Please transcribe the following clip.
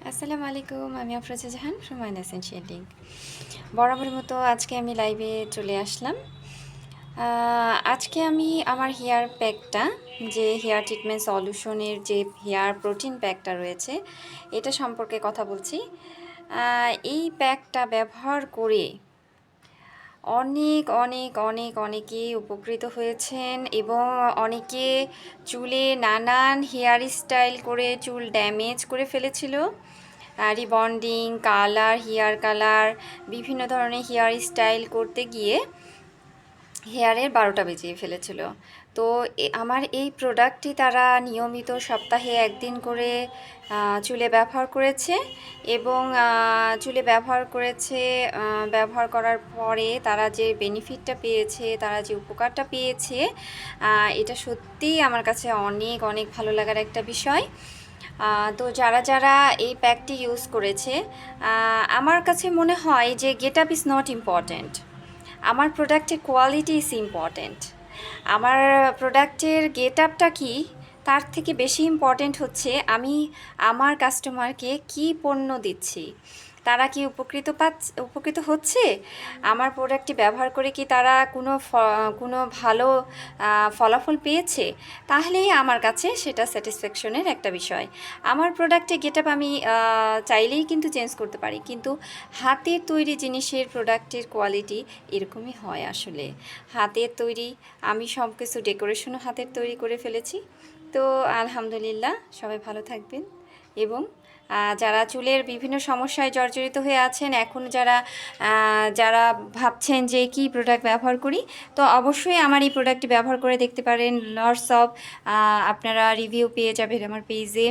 আসসালামু আলাইকুম, আমি আফরোজা জাহান ফ্রম মাইন এসেনশিয়ালিং। বরাবরের মতো আজকে আমি লাইভে চলে আসলাম। আজকে আমি আমার হেয়ার প্যাকটা, যে হেয়ার ট্রিটমেন্ট সলিউশনের যে হেয়ার প্রোটিন প্যাকটা রয়েছে, এটা সম্পর্কে কথা বলছি। এই প্যাকটা ব্যবহার করে অনেকেই উপকৃত হয়েছেন এবং অনেকে চুলে নানান হেয়ার স্টাইল করে চুল ড্যামেজ করে ফেলেছিল। রিবন্ডিং, কালার, হেয়ার কালার, বিভিন্ন ধরনের হেয়ার স্টাইল করতে গিয়ে হেয়ারের 12টা বেজিয়ে ফেলেছিল। তো আমার এই প্রোডাক্টটি তারা নিয়মিত সপ্তাহে একদিন করে চুলে ব্যবহার করেছে এবং চুলে ব্যবহার করার পরে তারা যে বেনিফিটটা পেয়েছে, তারা যে উপকারটা পেয়েছে, এটা সত্যিই আমার কাছে অনেক ভালো লাগার একটা বিষয়। তো যারা এই প্যাকটি ইউজ করেছে, আমার কাছে মনে হয় যে get up is not important, আমার প্রোডাক্টের কোয়ালিটি ইজ ইম্পর্ট্যান্ট। আমার প্রোডাক্টের গেট আপটা কি, তার থেকে বেশি ইম্পর্ট্যান্ট হচ্ছে আমি আমার কাস্টমারকে কি পণ্য দিচ্ছি, তারা কি উপকৃত হচ্ছে, আমার প্রোডাক্টটি ব্যবহার করে কি তারা কোনো ভালো ফলাফল পেয়েছে, তাহলেই আমার কাছে সেটা স্যাটিসফ্যাকশনের একটা বিষয়। আমার প্রোডাক্টে গেট আপ আমি চাইলেই কিন্তু চেঞ্জ করতে পারি, কিন্তু হাতের তৈরি জিনিসের প্রোডাক্টের কোয়ালিটি এরকমই হয়। আসলে হাতের তৈরি, আমি সব কিছু ডেকোরেশনও হাতের তৈরি করে ফেলেছি। তো আলহামদুলিল্লাহ, সবাই ভালো থাকবেন। এবং যারা চুলের বিভিন্ন সমস্যায় জর্জরিত হয়ে আছেন, এখন যারা ভাবছেন যে কি প্রোডাক্ট ব্যবহার করি, তো অবশ্যই আমার এই প্রোডাক্টটি ব্যবহার করে দেখতে পারেন। লটস অফ আপনারা রিভিউ পেয়ে যাবেন আমার পেজে।